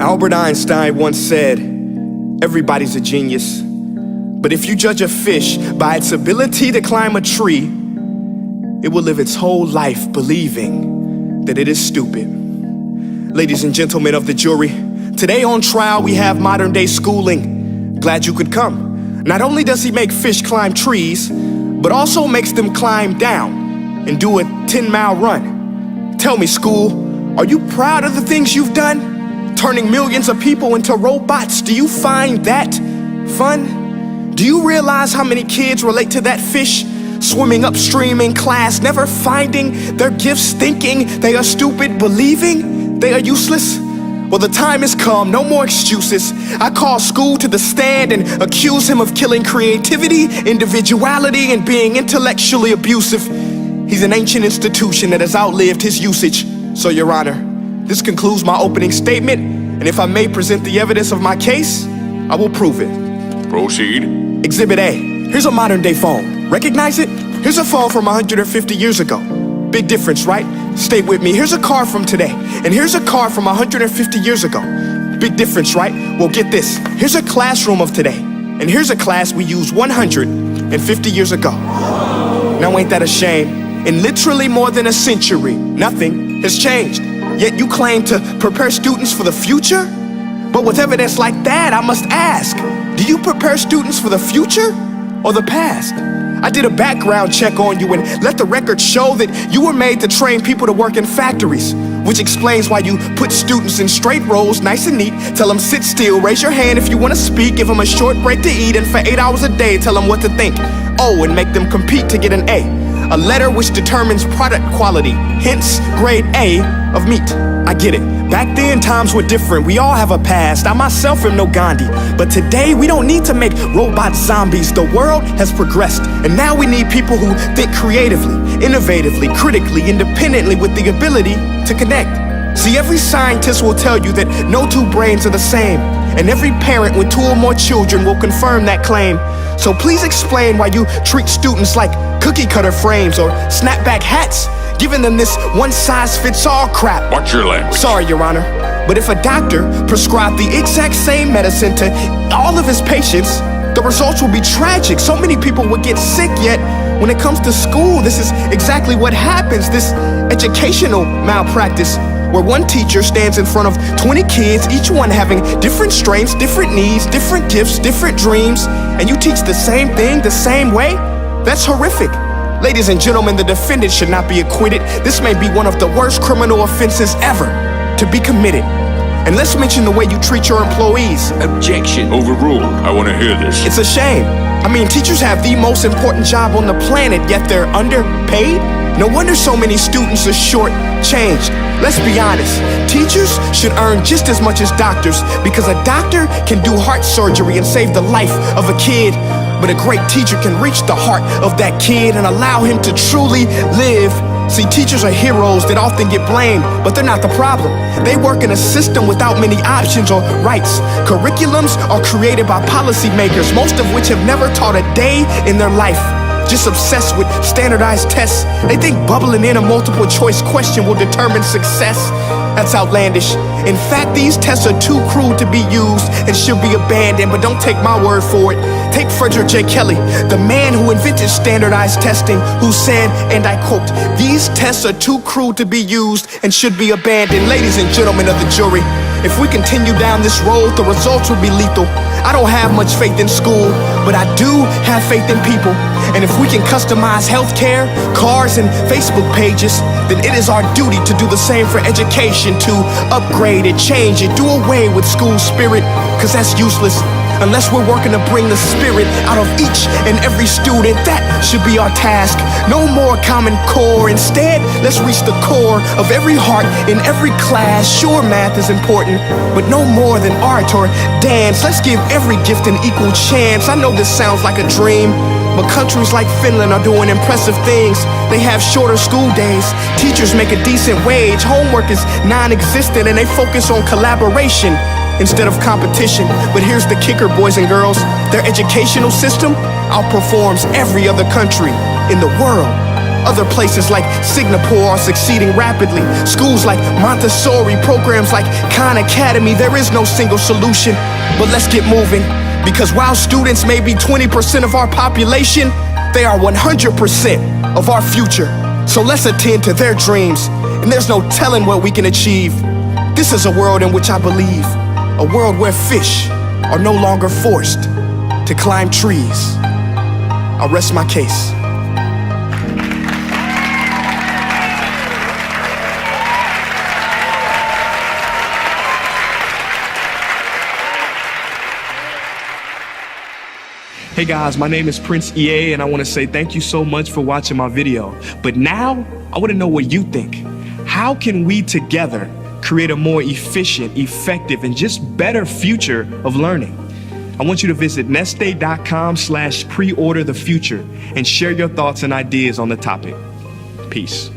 Albert Einstein once said, everybody's a genius, but if you judge a fish by its ability to climb a tree, it will live its whole life believing that it is stupid. Ladies and gentlemen of the jury, today on trial we have modern day schooling. Glad you could come. Not only does he make fish climb trees, but also makes them climb down and do a 10-mile run. Tell me, school, are you proud of the things you've done? Turning millions of people into robots, do you find that fun? Do you realize how many kids relate to that fish? Swimming upstream in class, never finding their gifts, thinking they are stupid, believing they are useless? Well, the time has come, no more excuses. I call school to the stand and accuse him of killing creativity, individuality, and being intellectually abusive. He's an ancient institution that has outlived his usage. So, Your Honor, this concludes my opening statement, and if I may present the evidence of my case, I will prove it. Proceed. Exhibit A. Here's a modern day phone. Recognize it? Here's a phone from 150 years ago. Big difference, right? Stay with me. Here's a car from today, and here's a car from 150 years ago. Big difference, right? Well, get this. Here's a classroom of today, and here's a class we used 150 years ago. Now, ain't that a shame? In literally more than a century, nothing has changed. Yet you claim to prepare students for the future? But with evidence like that, I must ask, do you prepare students for the future or the past? I did a background check on you and let the record show that you were made to train people to work in factories, which explains why you put students in straight rows, nice and neat, tell them sit still, raise your hand if you want to speak, give them a short break to eat, and for 8 hours a day, tell them what to think. Oh, and make them compete to get an A letter which determines product quality, hence grade A of meat. I get it. Back then, times were different. We all have a past. I myself am no Gandhi. But today, we don't need to make robot zombies. The world has progressed. And now we need people who think creatively, innovatively, critically, independently, with the ability to connect. See, every scientist will tell you that no two brains are the same. And every parent with 2 or more children will confirm that claim. So please explain why you treat students like cookie cutter frames or snapback hats, giving them this one-size-fits-all crap. Watch your language. Sorry, Your Honor, but if a doctor prescribed the exact same medicine to all of his patients, the results will be tragic. So many people would get sick, yet when it comes to school, this is exactly what happens, this educational malpractice, where one teacher stands in front of 20 kids, each one having different strengths, different needs, different gifts, different dreams, and you teach the same thing the same way? That's horrific. Ladies and gentlemen, the defendant should not be acquitted. This may be one of the worst criminal offenses ever to be committed. And let's mention the way you treat your employees. Objection. Overruled. I want to hear this. It's a shame. I mean, teachers have the most important job on the planet, yet they're underpaid? No wonder so many students are short-changed. Let's be honest, teachers should earn just as much as doctors, because a doctor can do heart surgery and save the life of a kid, but a great teacher can reach the heart of that kid and allow him to truly live. See, teachers are heroes that often get blamed, but they're not the problem. They work in a system without many options or rights. Curriculums are created by policymakers, most of which have never taught a day in their life. Just obsessed with standardized tests. They think bubbling in a multiple choice question will determine success. That's outlandish. In fact, these tests are too crude to be used and should be abandoned, but don't take my word for it. Take Frederick J. Kelly, the man who invented standardized testing, who said, and I quote, "These tests are too crude to be used and should be abandoned." Ladies and gentlemen of the jury, if we continue down this road, the results will be lethal. I don't have much faith in school, but I do have faith in people. And if we can customize healthcare, cars, and Facebook pages, then it is our duty to do the same for education, to upgrade it, change it, do away with school spirit, because that's useless. Unless we're working to bring the spirit out of each and every student, that should be our task. No more Common Core. Instead, let's reach the core of every heart in every class. Sure, math is important, but no more than art or dance. Let's give every gift an equal chance. I know this sounds like a dream, but countries like Finland are doing impressive things. They have shorter school days. Teachers make a decent wage. Homework is non-existent, and they focus on collaboration instead of competition. But here's the kicker, boys and girls. Their educational system outperforms every other country in the world. Other places like Singapore are succeeding rapidly. Schools like Montessori, programs like Khan Academy, there is no single solution. But let's get moving, because while students may be 20% of our population, they are 100% of our future. So let's attend to their dreams, and there's no telling what we can achieve. This is a world in which I believe, a world where fish are no longer forced to climb trees. I'll rest my case. Hey guys, my name is Prince EA, and I want to say thank you so much for watching my video. But now, I want to know what you think. How can we together create a more efficient, effective, and just better future of learning? I want you to visit nestday.com/preorderthefuture and share your thoughts and ideas on the topic. Peace.